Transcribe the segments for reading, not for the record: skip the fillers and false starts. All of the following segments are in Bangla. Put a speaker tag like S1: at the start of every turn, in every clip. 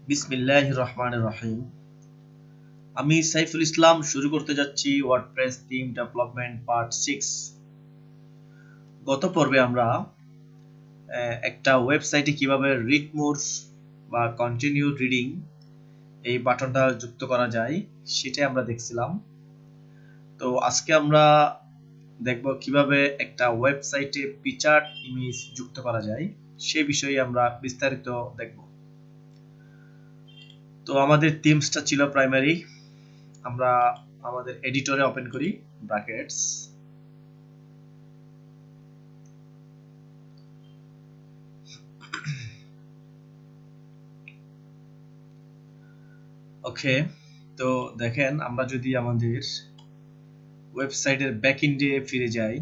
S1: বিসমিল্লাহির রহমানির রহিম। আমি সাইফুল ইসলাম শুরু করতে যাচ্ছি ওয়ার্ডপ্রেস থিম ডেভেলপমেন্ট পার্ট 6। গত পর্বে আমরা একটা ওয়েবসাইটে কিভাবে রিড মোর বা কন্টিনিউ রিডিং এই বাটনটা যুক্ত করা যায় সেটাই আমরা দেখছিলাম। তো আজকে আমরা দেখব কিভাবে একটা ওয়েবসাইটে পিকচার্ড ইমেজ যুক্ত করা যায় সেই বিষয়ে আমরা বিস্তারিত দেখব। তো আমাদের থিমসটা ছিল প্রাইমারি। আমরা আমাদের এডিটরে ওপেন করি ব্র্যাকেটস, ওকে। তো দেখেন আমরা যদি আমাদের ওয়েবসাইটের ব্যাকএন্ডে ফিরে যাই,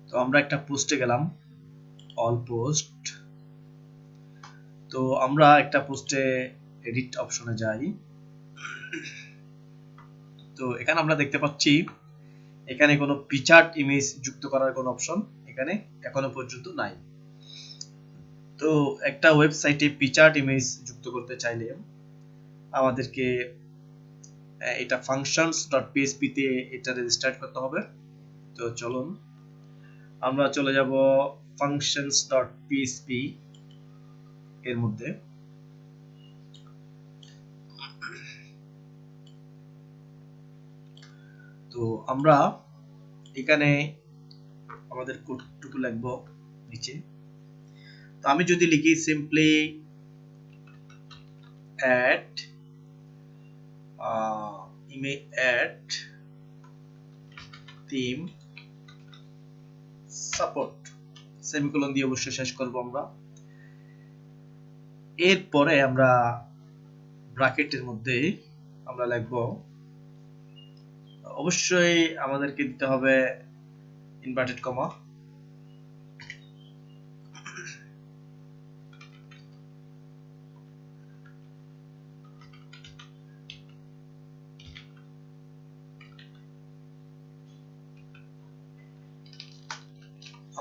S1: তো আমরা একটা পোস্টে গেলাম, অল পোস্ট। তো আমরা একটা পোস্টে এডিট অপশনে যাই। তো এখানে আমরা দেখতে পাচ্ছি এখানে কোনো পিকচার্ড ইমেজ যুক্ত করার কোনো অপশন এখানে এখনো পর্যন্ত নাই। তো একটা ওয়েবসাইটে পিকচার্ড ইমেজ যুক্ত করতে চাইলে আমাদেরকে এটা functions.php তে এটা রেজিস্টার করতে হবে। তো চলুন আমরা চলে যাব functions.php এর মধ্যে। তো আমরা এখানে আমাদের কোডটুকু লিখব নিচে। তো আমি যদি লিখি simply add theme support semicolon দিয়ে অবশ্যই শেষ করব আমরা। এরপরে আমরা ব্র্যাকেটের মধ্যে আমরা লিখব, অবশ্যই আমাদেরকে দিতে হবে ইনভার্টেড কমা।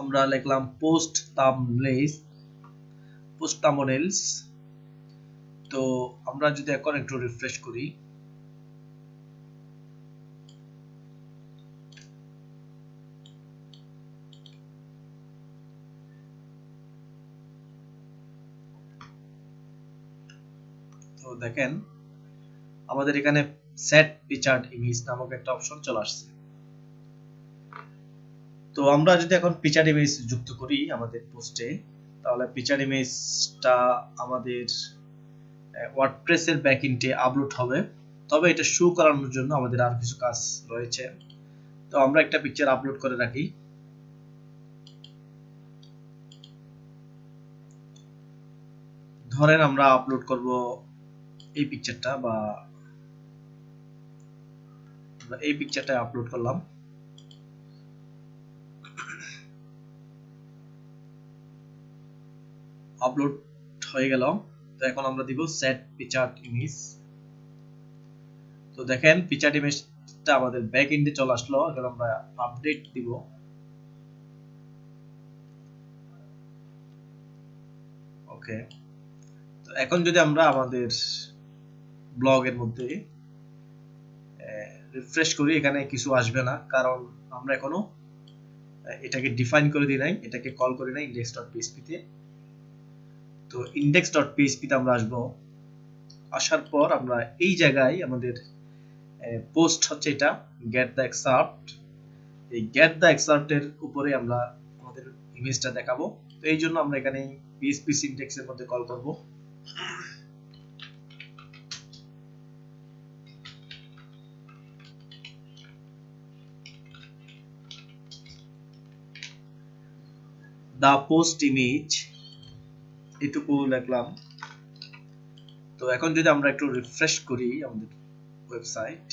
S1: আমরা লিখলাম পোস্ট থাম্বনেইলস। তো আমরা যদি এখন একটু রিফ্রেশ করি, তো দেখেন আমাদের এখানে সেট পিকচার্ড ইমেজ নামক একটা অপশন চলে আসছে। তো আমরা যদি এখন পিকচার্ড ইমেজ যুক্ত করি আমাদের পোস্টে, তাহলে পিকচার্ড ইমেজটা আমাদের ওয়ার্ডপ্রেসের ব্যাকএন্ডে আপলোড হবে। তবে এটা শো করানোর জন্য আমাদের আর কিছু কাজ রয়েছে। তো আমরা একটা পিকচার আপলোড করে রাখি। ধরেন আমরা আপলোড করব এই পিকচারটা, বা এই পিকচারটা আপলোড করলাম। আপলোড হয়ে গেল। তো এখন আমরা দিব সেট পিকচার্ড ইমেজ। তো দেখেন পিকচার্ড ইমেজটা আমাদের ব্যাক এন্ডে চলে আসলো। এখন আমরা আপডেট দিব। ওকে। তো এখন যদি আমরা আমাদের ব্লগের মধ্যে রিফ্রেশ করি, এখানে কিছু আসবে না, কারণ আমরা এখনো এটাকে ডিফাইন করে দিই নাই, এটাকে কল করি নাই index.php তে। তো index.php তে আমরা আসবো। আসার পর আমরা এই জায়গায় আমাদের পোস্ট হচ্ছে এটা গেট দ্য এক্সার্ট। এই গেট দ্য এক্সার্ট এর উপরে আমরা আমাদের ইমেজটা দেখাবো। তো এই জন্য আমরা এখানে PHP সিনট্যাক্স এর মধ্যে কল করব। দ্য পোস্ট ইমেজ এটুকু লিখলাম। তো এখন যদি আমরা একটু রিফ্রেশ করি আমাদের ওয়েবসাইট,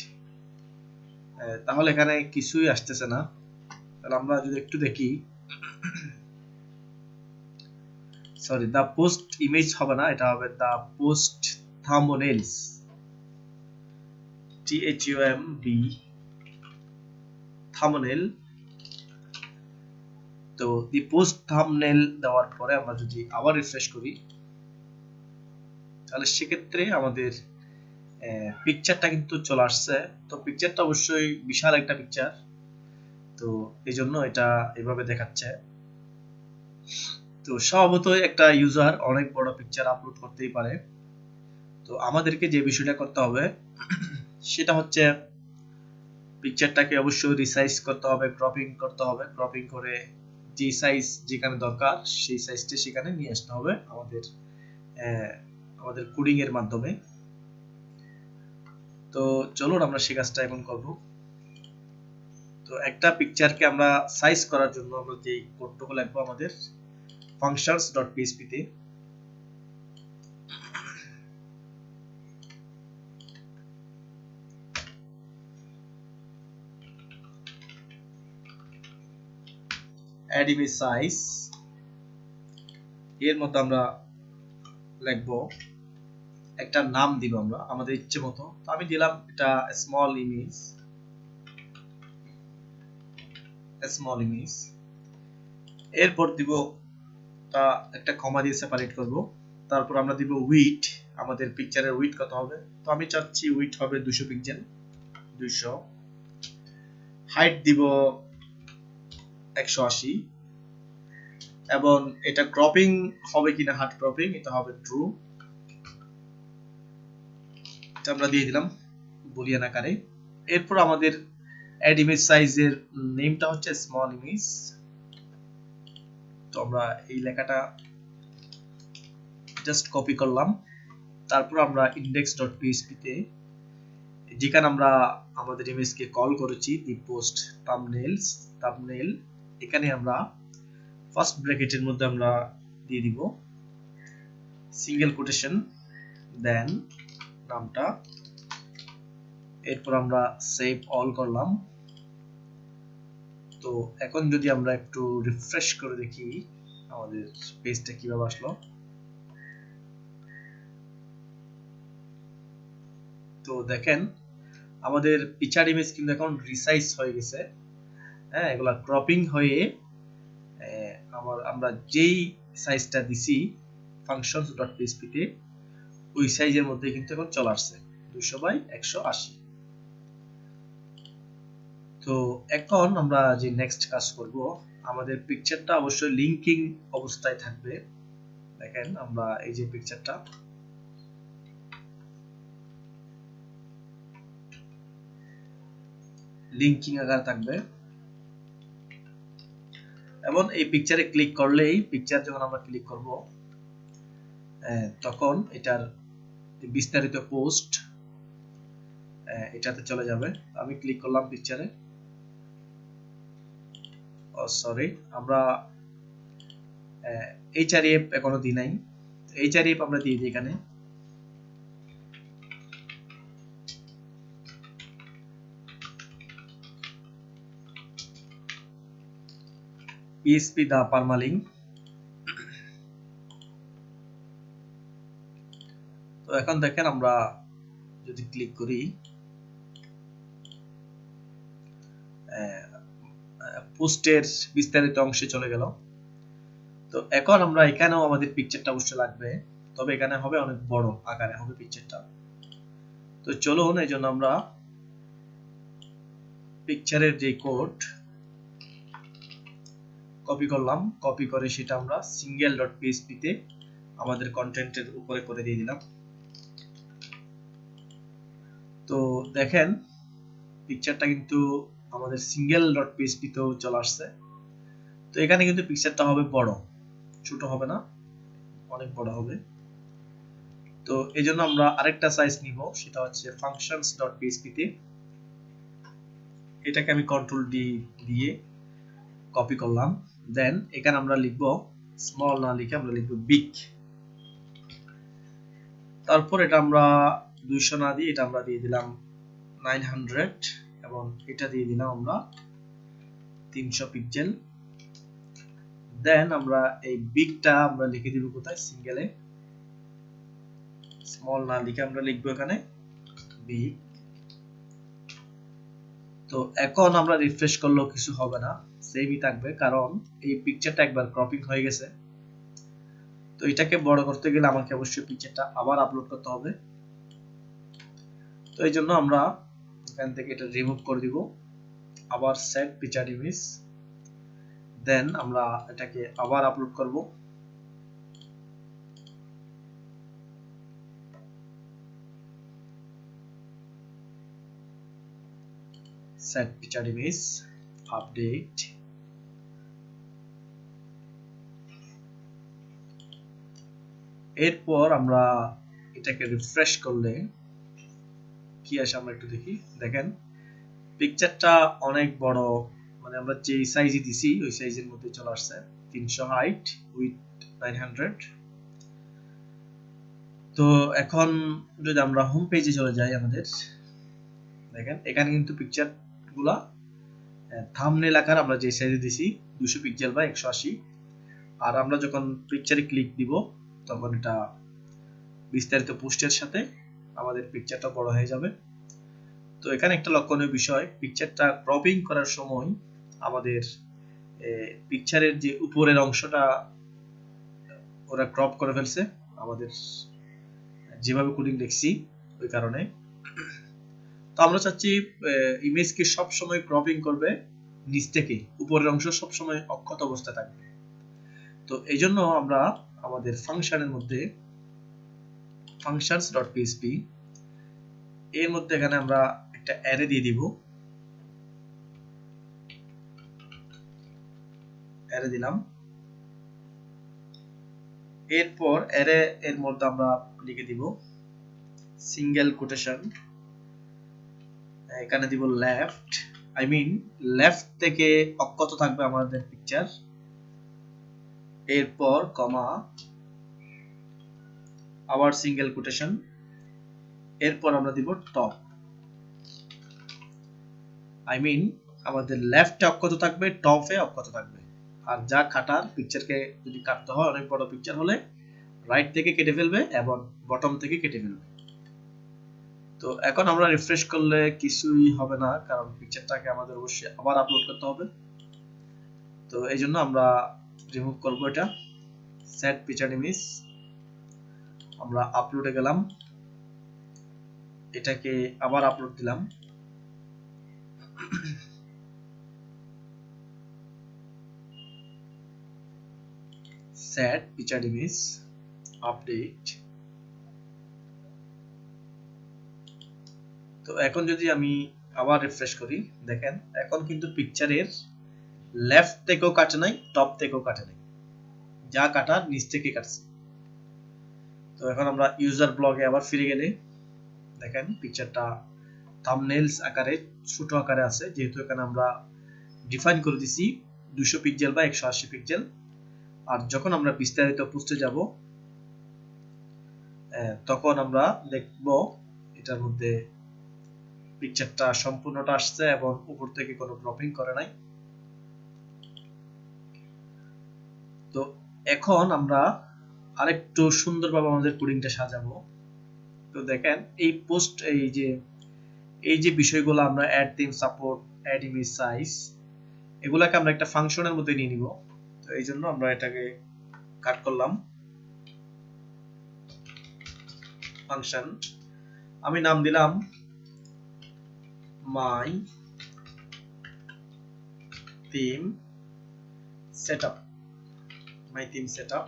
S1: তাহলে এখানে কিছুই আসতেছে না। তাহলে আমরা যদি একটু দেখি, সরি, দ্য পোস্ট ইমেজ হবে না, এটা হবে দ্য পোস্ট থাম্বনেইলস, THUMB থাম্বনেইল। তো দি পোস্ট থাম্বনেল দেওয়ার পরে আমরা যদি আবার রিফ্রেশ করি, তাহলে সেক্ষেত্রে আমাদের পিকচারটা কিন্তু চলে আসছে। তো পিকচারটা অবশ্যই বিশাল একটা পিকচার, তো এই জন্য এটা এভাবে দেখাচ্ছে। তো স্বভাবতই একটা ইউজার অনেক বড় পিকচার আপলোড করতেই পারে। তো আমাদেরকে যে বিষয়টা করতে হবে সেটা হচ্ছে পিকচারটাকে অবশ্যই রিসাইজ করতে হবে, ক্রপিং করতে হবে। ক্রপিং করে যে সাইজ যেখানে দরকার সেই সাইজটা সেখানে নিয়ে আসতে হবে আমাদের কোডিং এর মাধ্যমে। তো চলুন আমরা সেই কাজটা এখন করব। তো একটা পিকচারকে আমরা সাইজ করার জন্য আমরা যে কোডটুকু লিখবো আমাদের functions.php তে, add image size এর মধ্যে আমরা লিখবো, একটা নাম দিব আমরা আমাদের ইচ্ছে মতো। তো আমি দিলাম এটা স্মল ইমেজ। এরপর দিব তা একটা কমা দিয়ে সেপারেট করব। তারপর আমরা দিব উইডথ, আমাদের পিকচারের উইডথ কত হবে। তো আমি চাচ্ছি উইডথ হবে 200 পিক্সেল, 200। হাইট দিব 180, এবং এটা ক্রপিং হবে কিনা, হার্ড ক্রপিং, এটা হবে ট্রু। এটা আমরা দিয়ে দিলাম বুলিয়ান আকারে। এরপর আমাদের অ্যাড ইমেজ সাইজের নেমটা হচ্ছে স্মল ইমেজ। তো আমরা এই লেখাটা জাস্ট কপি করলাম। তারপর আমরা index.php তে, যেখানে আমরা আমাদের ইমেজকে কল করেছি দি পোস্ট থাম্বনেল, এখানে আমরা ফার্স্ট ব্র্যাকেটের মধ্যে আমরা দিয়ে দিব সিঙ্গেল কোটেশন, দেন নামটা। এরপর আমরা সেভ অল করলাম। তো এখন যদি আমরা একটু রিফ্রেশ করে দেখি আমাদের পেজটা কিভাবে আসলো। তো দেখেন আমাদের পিকচার ইমেজ কিন্তু এখন রিসাইজ হয়ে গেছে। হ্যাঁ, এগুলা ক্রপিং হয়ে আমরা যেই সাইজটা দিছি functions.php তে ওই সাইজের মধ্যে কিন্তু এখন চলে আসছে 200/180। তো এখন আমরা যে নেক্সট কাজ করব, আমাদের পিকচারটা অবশ্যই লিঙ্কিং অবস্থায় থাকবে। দেখেন আমরা এই যে পিকচারটা, লিঙ্কিং আকার থাকবে, এবং এই পিকচারে ক্লিক করলেই, পিকচার যখন আমরা ক্লিক করব তখন এটার বিস্তারিত পোস্ট এটাতে চলে যাবে। আমি ক্লিক করলাম পিকচারে, সরি আমরা href এখনো দিই নাই, href আমরা দিয়ে দিই এখানে। PHP দা পারমালিঙ্ক। তো এখন দেখেন আমরা যদি ক্লিক করি পোস্টের বিস্তারিত অংশে চলে গেল। তো এখন আমরা এখানেও আমাদের পিকচারটা অবশ্যই লাগবে, তবে এখানে হবে অনেক বড় আকারে হবে পিকচারটা। তো চলুন এই জন্য আমরা পিকচারের যে কোড কপি করলাম, কপি করে সেটা আমরা single.php তে আমাদের কন্টেন্টের উপরে করে দিয়ে দিলাম। তো দেখেন পিকচারটা কিন্তু আমাদের single.php তেও চলে আসছে। তো এখানে কিন্তু পিকচারটা হবে বড়, ছোট হবে না, অনেক বড় হবে। তো এই জন্য আমরা আরেকটা সাইজ নিব, সেটা হচ্ছে functions.php তে। এটাকে আমি কন্ট্রোল ডি দিয়ে কপি করলাম। দেন এখানে আমরা লিখব স্মল না লিখে আমরা লিখব বিগ। তারপর এটা আমরা 200 না দিয়ে এটা আমরা দিয়ে দিলাম 900, এবং এটা দিয়ে দিলাম আমরা 300 পিক্সেল। দেন আমরা এই বিগটা আমরা লিখে দিব কোথায়, সিঙ্গেলে, স্মল না লিখে আমরা লিখবো এখানে বিগ। তো এখন আমরা রিফ্রেশ করলেও কিছু হবে না, সেমই থাকবে, কারণ এই পিকচারটা একবার ক্রপিং হয়ে গেছে। তো এটাকে বড় করতে গেলে আমাকে অবশ্যই পিকচারটা আবার আপলোড করতে হবে। তো এই জন্য আমরা এখান থেকে এটা রিমুভ করে দিব, আবার সেট পিকচার ইমেজ, দেন আমরা এটাকে আবার আপলোড করব। Set picture image, update. এরপর আমরা এটাকে রিফ্রেশ করলে কি আসে আমরা একটু দেখি। দেখেন পিকচারটা অনেক বড়, মানে আমরা যে সাইজে দিছি ওই সাইজের মধ্যে চলে আসছে। 300 হাইট উইথ 900। তো এখন যদি আমরা হোম পেজে চলে যাই আমাদের, দেখেন এখানে কিন্তু পিকচার গুলা থাম্বনেল আকার আমরা যে সাইজে দিছি 200 পিক্সেল বা 180, আর আমরা যখন পিকচারে ক্লিক দিব তখন এটা বিস্তারিত পোস্টের সাথে আমাদের পিকচারটা বড় হয়ে যাবে। তো এখানে একটা লক্ষণীয় বিষয়, পিকচারটা ক্রপিং করার সময় আমাদের পিকচারের যে উপরের অংশটা ওরা ক্রপ করে ফেলছে, আমাদের যেভাবে কোডিং দেখছি ওই কারণে। তো আমরা চাচ্ছি ইমেজকে সব সময় ক্রপিং করবে নিচ থেকে, উপরের অংশ সব সময় অক্ষত অবস্থায় থাকবে। তো এই জন্য আমরা আমাদের ফাংশনের মধ্যে functions.php এর মধ্যে এখানে আমরা একটা অ্যারে দিয়ে দিব, অ্যারে দিলাম। এরপর অ্যারে এর মধ্যে আমরা লিখে দিব সিঙ্গেল কোটেশন, এখানে দিব লেফট, আই মিন লেফট থেকে অক্ষত থাকবে আমাদের পিকচার। এরপর কমা, আবার সিঙ্গেল কোটেশন, এরপর আমরা দিব টপ, আই মিন আমাদের লেফটে অক্ষত থাকবে, টপে অক্ষত থাকবে। আর যা কাটার, পিকচারকে যদি কাটতে হয় অনেক বড় পিকচার হলে রাইট থেকে কেটে ফেলবে এবং বটম থেকে কেটে ফেলবে। তো এখন আমরা রিফ্রেশ করলে কিছুই হবে না, কারণ পিকচারটাকে আমাদের অবশ্যই আবার আপলোড করতে হবে। তো এই জন্য আমরা রিমুভ করব এটা, সেট পিকচার ইমেজ, আমরা আপলোডে গেলাম, এটাকে আবার আপলোড দিলাম। Set picture image, update. তো এখন যদি আমি আবার রিফ্রেশ করি, দেখেন এখন কিন্তু পিকচারের লেফট থেকেও কাটে নাই, টপ থেকেও কাটে নাই, যা কাটার নিচ থেকে কাটছে। তো এখন আমরা ইউজার ব্লগে আবার ফিরে গেলে দেখেন পিকচারটা থাম্বনেলস আকারে ছোট আকারে আছে, যেহেতু এখানে আমরা ডিফাইন করে দিছি 200 পিক্সেল বা 180 পিক্সেল। আর যখন আমরা বিস্তারিত পোস্টে যাব তখন আমরা দেখব এটার মধ্যে পিকচারটা সম্পূর্ণটা আসছে এবং উপর থেকে কোনো ক্রপিং করে নাই। তো এখন আমরা আরেকটু সুন্দরভাবে আমাদের কোডিংটা সাজাবো। তো দেখেন এই পোস্ট, এই যে বিষয়গুলো আমরা add theme support, add image size, এগুলাকে আমরা একটা ফাংশনের মধ্যে নিয়ে নিব। তো এই জন্য আমরা এটাকে কাট করলাম, ফাংশন, আমি নাম দিলাম মাই থিম সেটআপ, মাই থিম সেটআপ।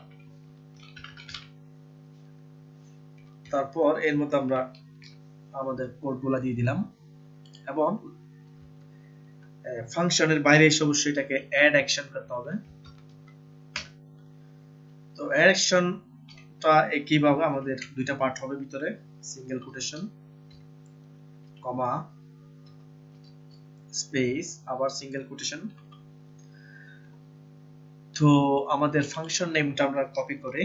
S1: তারপর এর মধ্যে আমরা আমাদের কোডগুলো দিয়ে দিলাম এবং ফাংশনের বাইরে এসে অবশ্যই এটাকে অ্যাড অ্যাকশন করতে হবে। তো অ্যাড অ্যাকশনটা একইভাবে আমাদের দুইটা পার্ট হবে ভিতরে, সিঙ্গেল কোটেশন কমা স্পেস, আবার সিঙ্গেল কোটেশন। তো আমাদের ফাংশন নেমটা আমরা কপি করে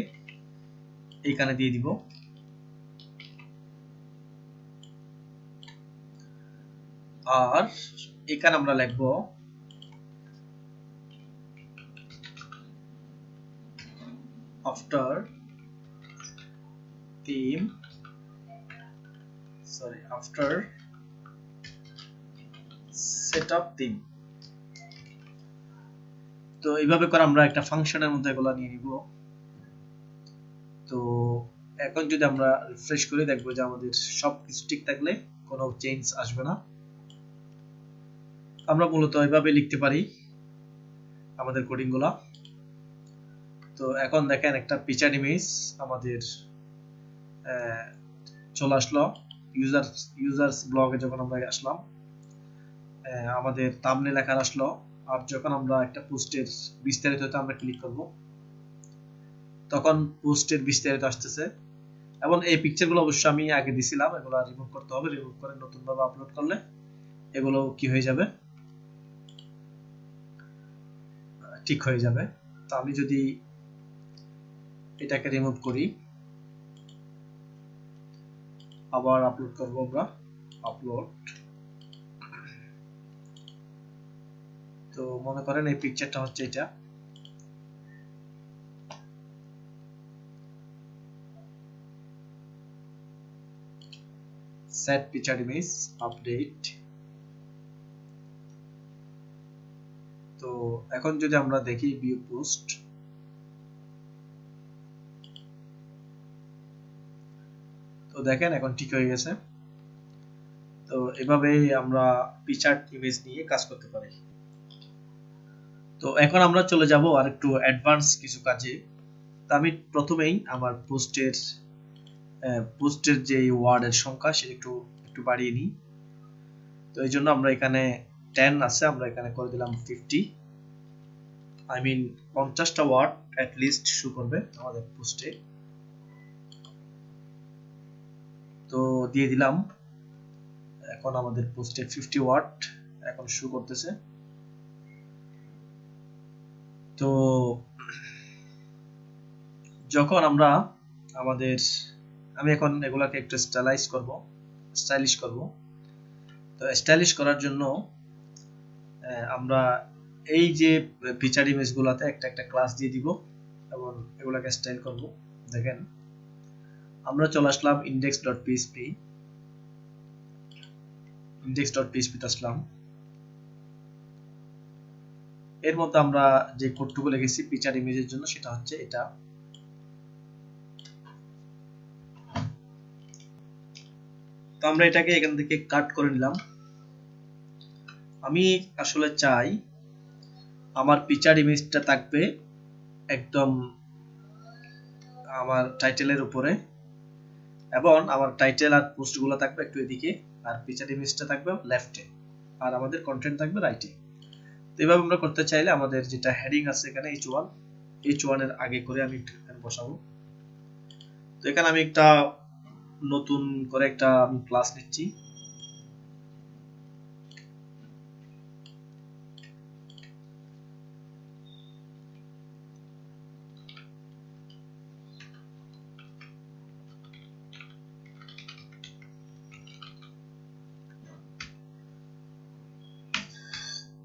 S1: এইখানে দিয়ে দিব। আর এখানে আমরা লিখব after setup theme। তো এইভাবে করে আমরা একটা ফাংশনের মধ্যে এগুলো নিয়ে নিব। তো এখন যদি আমরা রিফ্রেশ করে দেখবো যে আমাদের সব কিছু ঠিক থাকলে কোনো চেঞ্জ আসবে না। আমরা মূলত এইভাবে লিখতে পারি আমাদের কোডিং গুলা। তো এখন দেখেন একটা পিকচার ইমেজ আমাদের চলে আসলো ইউজার্স ব্লগে। যখন আমরা আসলাম আমাদের থাম্বনেল লেখা আসলো। আর যখন আমরা একটা পোস্টের বিস্তারিততে আমরা ক্লিক করব তখন পোস্টের বিস্তারিত আসতেছে। এবং এই পিকচারগুলো অবশ্যই আমি আগে দিছিলাম, এগুলো রিমুভ করতে হবে। রিমুভ করে নতুন ভাবে আপলোড করলে এগুলো কি হয়ে যাবে, ঠিক হয়ে যাবে। তো আমি যদি এটাকে রিমুভ করি, আবার আপলোড করব আমরা, আপলোড। তো মনে করেন এই পিকচারটা হচ্ছে এটা। Set picture image update. তো এখন যদি আমরা দেখি ভিউ পোস্ট, তো দেখেন এখন ঠিক হয়ে গেছে। তো এভাবে আমরা পিকচার ইমেজ নিয়ে কাজ করতে পারি। তো এখন আমরা চলে যাব আর একটু অ্যাডভান্স কিছু কাজে। তো আমি প্রথমেই আমার পোস্টের যে ওয়ার্ডের সংখ্যা সেটা একটু বাড়িয়ে নিই। তো এই জন্য আমরা এখানে 10 আছে, আমরা এখানে করে দিলাম 50। আই মিন 50টা ওয়ার্ড অ্যাট লিস্ট শো করবে আমাদের পোস্টে। তো দিয়ে দিলাম। এখন আমাদের পোস্টে 50 ওয়ার্ড এখন শো করতেছে। তো যখন আমরা আমি এখন এগুলাকে একটু স্টাইলিশ করব। তো স্টাইলিশ করার জন্য আমরা এই যে ফিচার ইমেজ গুলাতে একটা ক্লাস দিয়ে দিব এবং এগুলাকে স্টাইল করব। দেখেন আমরা চলে আসলাম index.php তে আসলাম। এর মধ্যে আমরা যে কোডটুকু লিখেছি ফিচার ইমেজের জন্য সেটা হচ্ছে এটা। তো আমরা এটাকে এখান থেকে কাট করে নিলাম। আমি আসলে চাই আমার ফিচার ইমেজটা থাকবে একদম আমার টাইটেলের উপরে, এবং আমার টাইটেল আর পোস্টগুলো থাকবে একটু এদিকে, আর ফিচার ইমেজটা থাকবে লেফটে, আর আমাদের কন্টেন্ট থাকবে রাইটে। তো এইভাবে আমরা করতে চাইলে আমাদের যেটা হেডিং আছে এখানে h1 এর আগে করে আমি বসাবো। তো এখানে আমি একটা নতুন করে একটা আমি ক্লাস নিচ্ছি।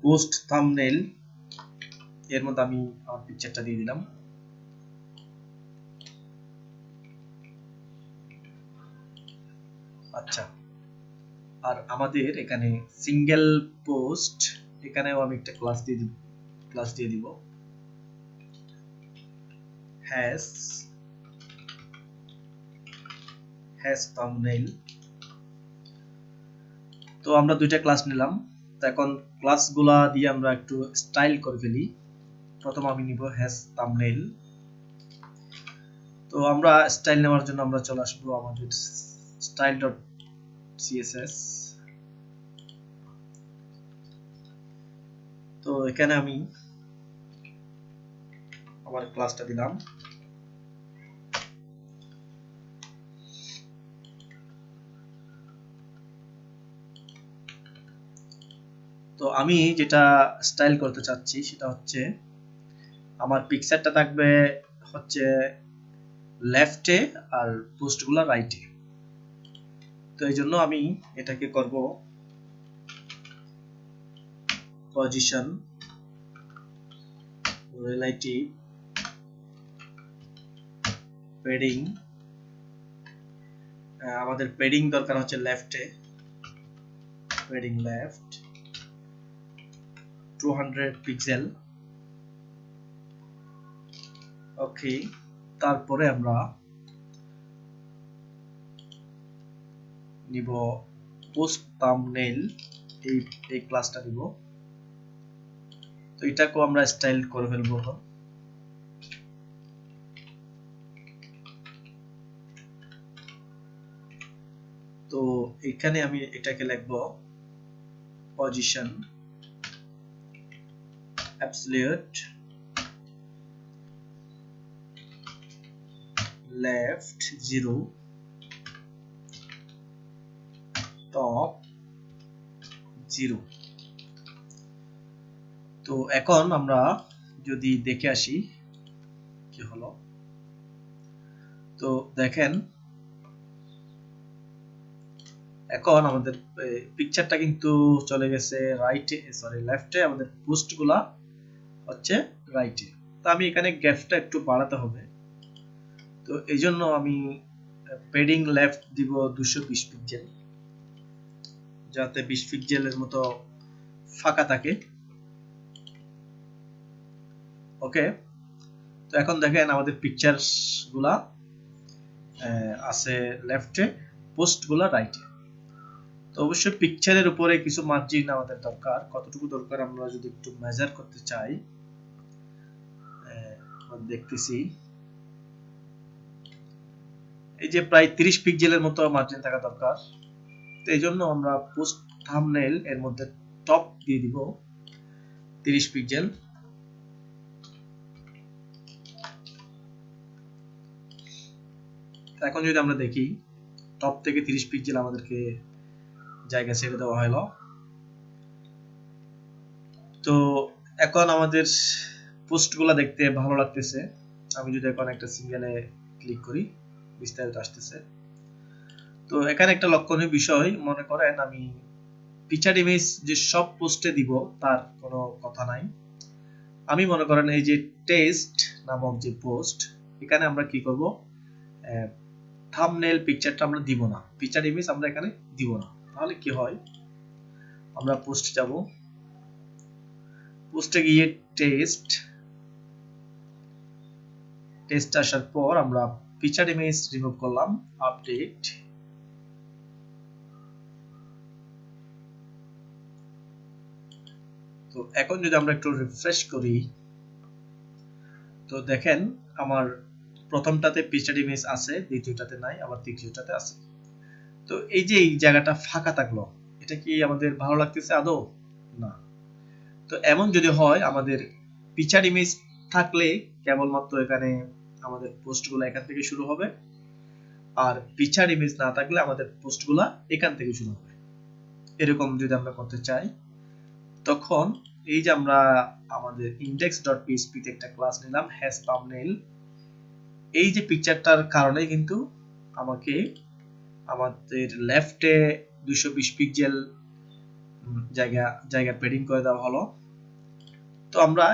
S1: পোস্ট থাম্বনেল, এর মধ্যে আমি আমার পিকচারটা দিয়ে দিলাম। আচ্ছা, আর আমাদের এখানে সিঙ্গেল পোস্ট, এখানেও আমি একটা ক্লাস দিয়ে দিব হ্যাশ থাম্বনেল। তো আমরা দুইটা ক্লাস নিলাম। তো এখন ক্লাসগুলা দিয়ে আমরা একটু স্টাইল করে ফেলি। প্রথম আমি নিব হ্যাশ থাম্বনেল। তো আমরা স্টাইল নেওয়ার জন্য আমরা চলে আসবো আমাদের style.css। তো এখানে আমি আমার ক্লাসটা দিলাম। তো আমি যেটা স্টাইল করতে চাচ্ছি সেটা হচ্ছে আমার পিকচারটা থাকবে হচ্ছে লেফটে আর পোস্টগুলো রাইটে। তো এই জন্য আমি এটাকে করব পজিশন রিলেটিভ প্যাডিং। আমাদের প্যাডিং দরকার হচ্ছে লেফটে, প্যাডিং লেফট 200 পিক্সেল। ওকে, তারপরে আমরা নিব পোস্ট থাম্বনেইল, এই ক্লাসটা নিব। তো এটাকেও আমরা স্টাইল করে ফেলবো। তো এখানে আমি এটাকে লিখবো পজিশন absolute left 0 top 0। তো এখন আমরা যদি দেখে আসি কি হলো, তো দেখেন এখন আমাদের পিকচারটা কিন্তু চলে গেছে রাইটে, সরি লেফটে, আমাদের পোস্টগুলা হচ্ছে রাইটে। তো আমি এখানে গ্যাপটা একটু বাড়াতে হবে, তো এই জন্য আমি পেডিং লেফট দিব 220 পিক্সেল, যাতে 20 পিক্সেলের মতো ফাঁকা থাকে। ওকে, তো এখন দেখেন আমাদের পিকচারস গুলা আছে লেফটে, পোস্ট গুলা রাইটে। তো অবশ্যই পিকচারের উপরে কিছু মার্জিন আমাদের দরকার, কতটুকু দরকার আমরা যদি একটু মেজার করতে চাই, দেখতেছি এই যে প্রায় 30 পিক্সেলের মতো মার্জিন থাকা দরকার। তো এই জন্য আমরা পোস্ট থাম্বনেইল এর মধ্যে টপ দিয়ে দিব 30 পিক্সেল। এখন যদি আমরা দেখি টপ থেকে 30 পিক্সেল আমাদেরকে জায়গা ছেড়ে দেওয়া হলো। তো এখন আমাদের পোস্টগুলো দেখতে ভালো লাগতেছে। আমি যদি এখন একটা সিঙ্গেলে ক্লিক করি, বিস্তারিত আসতেছে। তো এখানে একটা লক্ষণীয় বিষয়, মনে করেন আমি পিকচার ইমেজ যে সব পোস্টে দিব তার কোনো কথা নাই। আমি মনে করেন এই যে টেস্ট নামক যে পোস্ট, এখানে আমরা কি করব, থাম্বনেইল পিকচারটা আমরা দিব না, পিকচার ইমেজ আমরা এখানে দিব না। তাহলে কি হয়, আমরা পোস্ট যাব, পোস্টে গিয়ে টেস্ট আসার পর আমরা পিকচার ইমেজ রিমুভ করলাম, আপডেট। তো এখন যদি আমরা একটু রিফ্রেশ করি, তো দেখেন আমার প্রথমটাতে পিকচার ইমেজ আছে, দ্বিতীয়টাতে নাই, আবার তৃতীয়টাতে আছে। তো এই যে এই জায়গাটা ফাঁকা থাকলো, এটা কি আমাদের ভালো লাগতেছে আদৌ? না। তো এমন যদি হয়, আমাদের পিকচার ইমেজ থাকলে কেবলমাত্র এখানে আমাদের পোস্টগুলো এখান থেকে শুরু হবে, আর পিকচার ইমেজ না থাকলে আমাদের পোস্টগুলো এখান থেকে শুরু হবে। এরকম যদি আমরা করতে চাই, তখন এই যে আমরা আমাদের index.php তে একটা ক্লাস নিলাম হ্যাশ থাম্বনেইল, এই যে পিকচারটার কারণে কিন্তু আমাকে আমাদের লেফটে 220 পিক্সেল জায়গা পেডিং করে দেওয়া হলো। তো আমরা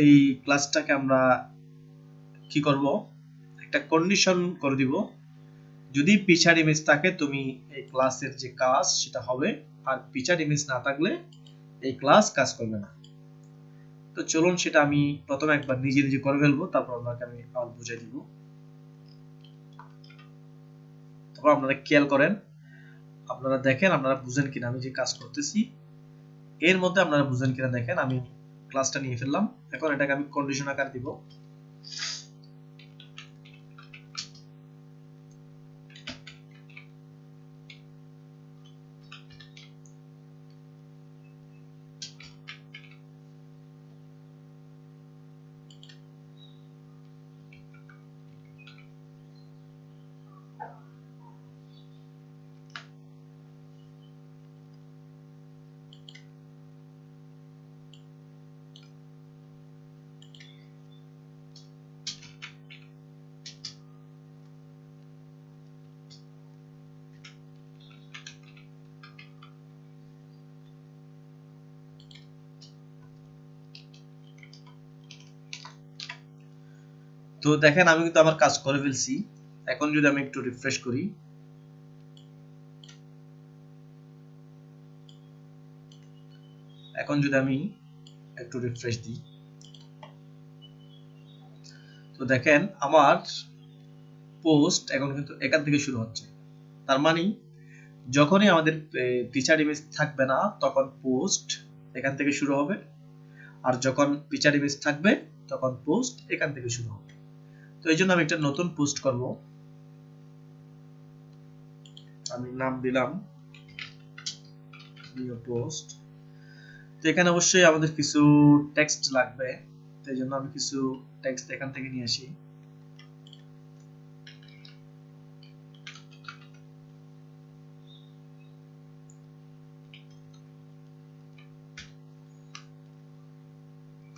S1: এই ক্লাসটাকে আমরা কি করব, একটা কন্ডিশন করে দিব, যদি পিকচার ইমেজ থাকে তুমি এই ক্লাসের যে কাজ সেটা হবে, আর পিকচার ইমেজ না থাকলে এই ক্লাস কাজ করবে না। তো চলুন সেটা আমি প্রথমে একবার নিজে নিজে করে ফেলবো, তারপর আপনাকে আমি আবার বুঝিয়ে দিব। তারপর আপনারা খেয়াল করেন, আপনারা দেখেন আপনারা বুঝেন কিনা আমি যে কাজ করতেছি, এর মধ্যে আপনারা বুঝেন কিনা দেখেন। আমি ক্লাসটা নিয়ে ফেললাম, এখন এটাকে আমি কন্ডিশন আকার দিব। তো দেখেন আমি কিন্তু আমার কাজ করে ফেলছি। এখন যদি আমি একটু রিফ্রেশ করি, এখন যদি আমি একটু রিফ্রেশ দিই, তো দেখেন আমার পোস্ট এখন কিন্তু এখান থেকে শুরু হচ্ছে, তার মানে যখনই আমাদের ফিচার ইমেজ থাকবে না তখন পোস্ট এখান থেকে শুরু হবে, আর যখন ফিচার ইমেজ থাকবে তখন পোস্ট এখান থেকে শুরু হবে। তো এই জন্য আমি একটা নতুন পোস্ট করব, আমি নাম দিলাম নিউ পোস্ট। তো এখানে অবশ্যই আমাদের কিছু টেক্সট লাগবে, তো এই জন্য আমি কিছু টেক্সট এখান থেকে নিয়ে আসি।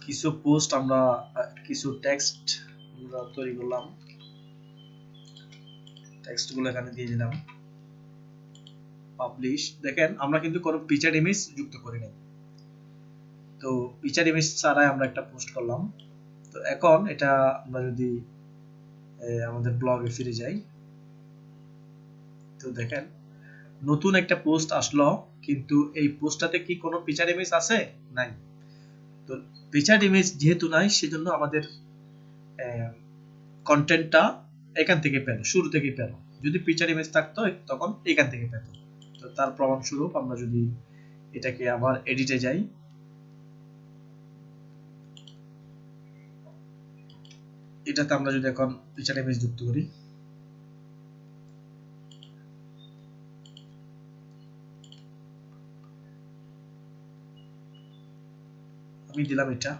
S1: কিছু পোস্ট আমরা কিছু টেক্সট আমরা তৈরি করলাম, টেক্সট গুলো এখানে দিয়ে দিলাম, পাবলিশ। দেখেন আমরা কিন্তু কোনো পিকচার ইমেজ যুক্ত করি নাই, তো পিকচার ইমেজ ছাড়াই আমরা একটা পোস্ট করলাম। তো এখন এটা আমরা যদি আমাদের ব্লগে ফিরে যাই, তো দেখেন নতুন একটা পোস্ট আসলো, কিন্তু এই পোস্টটাতে কি কোনো পিকচার ইমেজ আছে? নাই। তো পিকচার ইমেজ যেহেতু নাই, সেজন্য আমাদের কন্টেন্টটা এখান থেকে পেল, শুরু থেকে পেল। যদি পিকচার ইমেজ থাকতো তখন এখান থেকে পেত। তো তার প্রমাণস্বরূপ আমরা যদি এটাকে আবার এডিটে যাই, এটাতে আমরা যদি এখন পিকচার ইমেজ যুক্ত করি, আমি দিলাম এটা,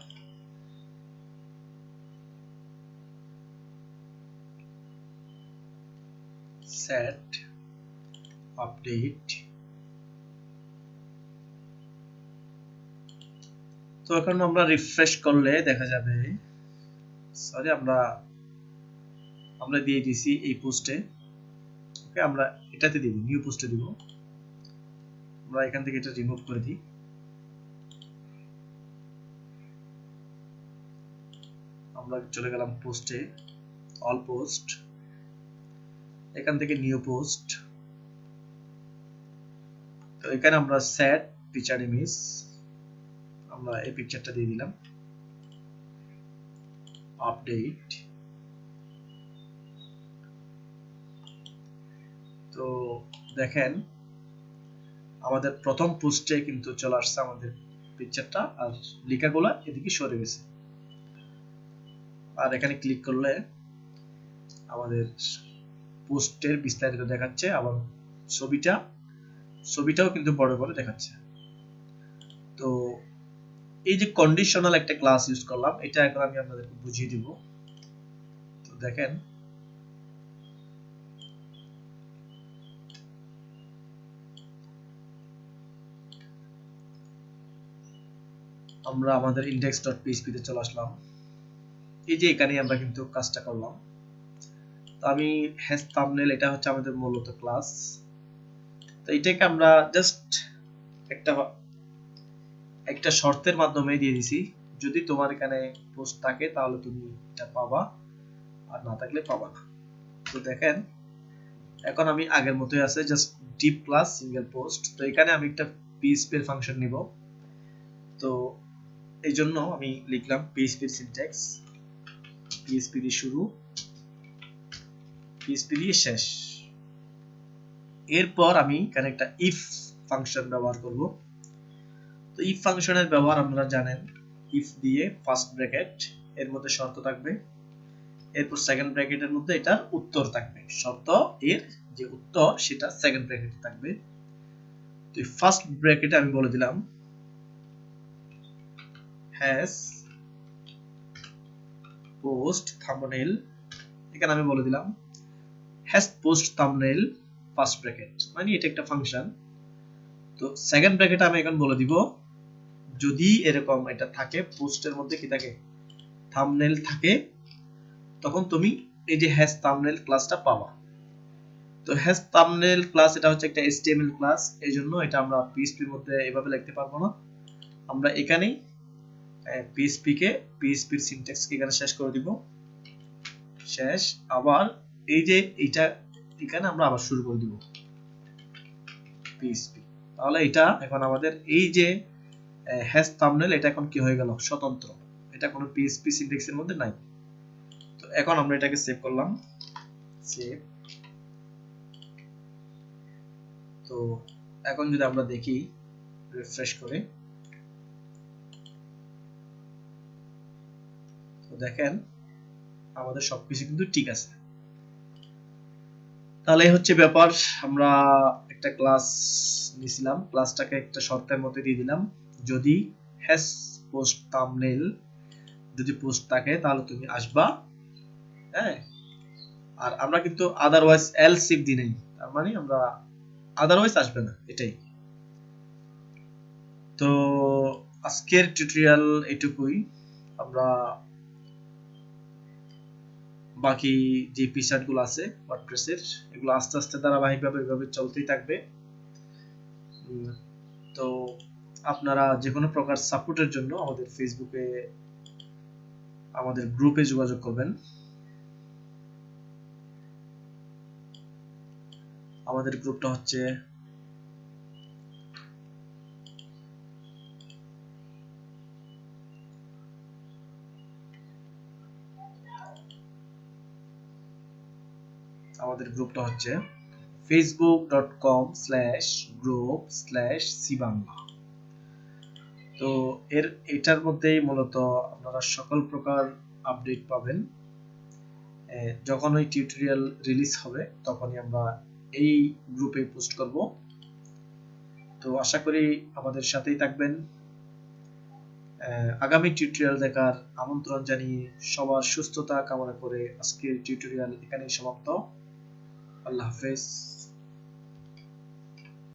S1: সেট আপডেট। তো এখন আমরা রিফ্রেশ করলে দেখা যাবে, সরি আমরা দিয়ে দিয়েছি এই পোস্টে। ওকে, আমরা এটাতে দিব, নিউ পোস্টে দিব। আমরা এখান থেকে এটা রিমুভ করে দিই। আমরা চলে গেলাম পোস্টে, অল পোস্ট, এখান থেকে নিউ পোস্ট। তো এখানে আমরা সেট পিকচার ইমেজ, আমরা এই পিকচারটা দিয়ে দিলাম, আপডেট। তো দেখেন আমাদের প্রথম পোস্টে কিন্তু চলে আসছে আমাদের পিকচারটা, আর লেখাগুলো এদিকে সরে গেছে। আর এখানে ক্লিক করলে আমাদের পোস্টের বিস্তারিত দেখাচ্ছে, আবার ছবিটাও কিন্তু বড় বড় দেখাচ্ছে। তো এই যে কন্ডিশনাল একটা ক্লাস ইউজ করলাম, এটা এখন আমি আপনাদেরকে বুঝিয়ে দিব। তো দেখেন আমরা আমাদের index.php তে চলে আসলাম। এই যে এখানে আমরা কিন্তু কাজটা করলাম। তো আমি হ্যাশ থাম্বনেল, এটা হচ্ছে আমাদের মূলত ক্লাস। তো এটাকে আমরা জাস্ট একটা শর্তের মাধ্যমে দিয়ে দিছি, যদি তোমার এখানে পোস্ট থাকে তাহলে তুমি এটা পাবা, আর না থাকলে পাবা না। তো দেখেন এখন আমি আগের মতোই আছে, just deep class single post. তো এখানে আমি একটা PHP এর ফাংশন নিব। তো এই জন্য আমি লিখলাম PHP এর সিনট্যাক্স, PHP দিয়ে শুরু, PHP দিয়ে শেষ। এরপর আমি এখানে একটা ইফ ফাংশন ব্যবহার করব। তো ইফ ফাংশনের ব্যবহার আপনারা জানেন, ইফ দিয়ে ফার্স্ট ব্র্যাকেট, এর মধ্যে শর্ত থাকবে, এরপর সেকেন্ড ব্র্যাকেটের মধ্যে এটার উত্তর থাকবে, শর্ত এর যে উত্তর সেটা সেকেন্ড ব্র্যাকেটে থাকবে। তো ফার্স্ট ব্র্যাকেটে আমি বলে দিলাম হ্যাশ পোস্ট থাম্বনেল, এখানে আমি বলে দিলাম hash post thumbnail first bracket, মানে এটা একটা ফাংশন। তো সেকেন্ড ব্র্যাকেটে আমি এখন বলে দিব, যদি এরকম এটা থাকে পোস্টের মধ্যে কি থাকে, থাম্বনেল থাকে, তখন তুমি এই যে হ্যাশ থাম্বনেল ক্লাসটা পাবা। তো হ্যাশ থাম্বনেল ক্লাস এটা হচ্ছে একটা HTML ক্লাস, এই জন্য এটা আমরা PHP এর মধ্যে এভাবে লিখতে পারবো না। আমরা এখানেই PHP এর সিনট্যাক্স কে এখানে শেষ করে দিব, শেষ। আবার এই যে এটা এখানে আমরা আবার শুরু করে দিব PHP। তাহলে এটা এখন আমাদের এই যে হ্যাশ থাম্বনেল, এটা এখন কি হয়ে গেল, স্বতন্ত্র, এটা কোনো PHP সিনট্যাক্সের মধ্যে নাই। তো এখন আমরা এটাকে সেভ করলাম, সেভ। তো এখন যদি আমরা দেখি রিফ্রেশ করে, তো দেখেন আমাদের সবকিছু কিন্তু ঠিক আছে। তাহলে হচ্ছে ব্যাপার, আমরা একটা ক্লাস নিছিলাম, ক্লাসটাকে একটা শর্তের মধ্যে দিয়ে দিলাম, যদি হ্যাশ পোস্ট থাম্বনেল যদি পোস্ট থাকে তাহলে তুমি আসবা, হ্যাঁ। আর আমরা কিন্তু আদারওয়াইজ এলস ইফ দিই নাই, তার মানে আমরা আদারওয়াইজ আসবে না, এটাই। তো আজকের টিউটোরিয়াল এটুকুই। আমরা বাকি যে ফিচারগুলো আছে ওয়ার্ডপ্রেসের, এগুলো আস্তে আস্তে ধারাবাহিকভাবে এভাবে চলতেই থাকবে। তো আপনারা যে কোনো প্রকার সাপোর্টের জন্য আমাদের ফেসবুকে আমাদের গ্রুপে যোগাযোগ করবেন। আমাদের গ্রুপটা হচ্ছে facebook.com/group/cbangla। তো এটার মধ্যেই মূলত আপনারা সকল প্রকার আপডেট পাবেন। যখন ওই টিউটোরিয়াল রিলিজ হবে তখনই আমরা এই গ্রুপে পোস্ট করব। তো আশা করি আমাদের সাথেই থাকবেন। আগামী টিউটোরিয়াল দেখার আমন্ত্রণ জানিয়ে সবার সুস্থতা কামনা করে আজকের টিউটোরিয়াল এখানেই সমাপ্ত। আল্লাহ হাফেজ।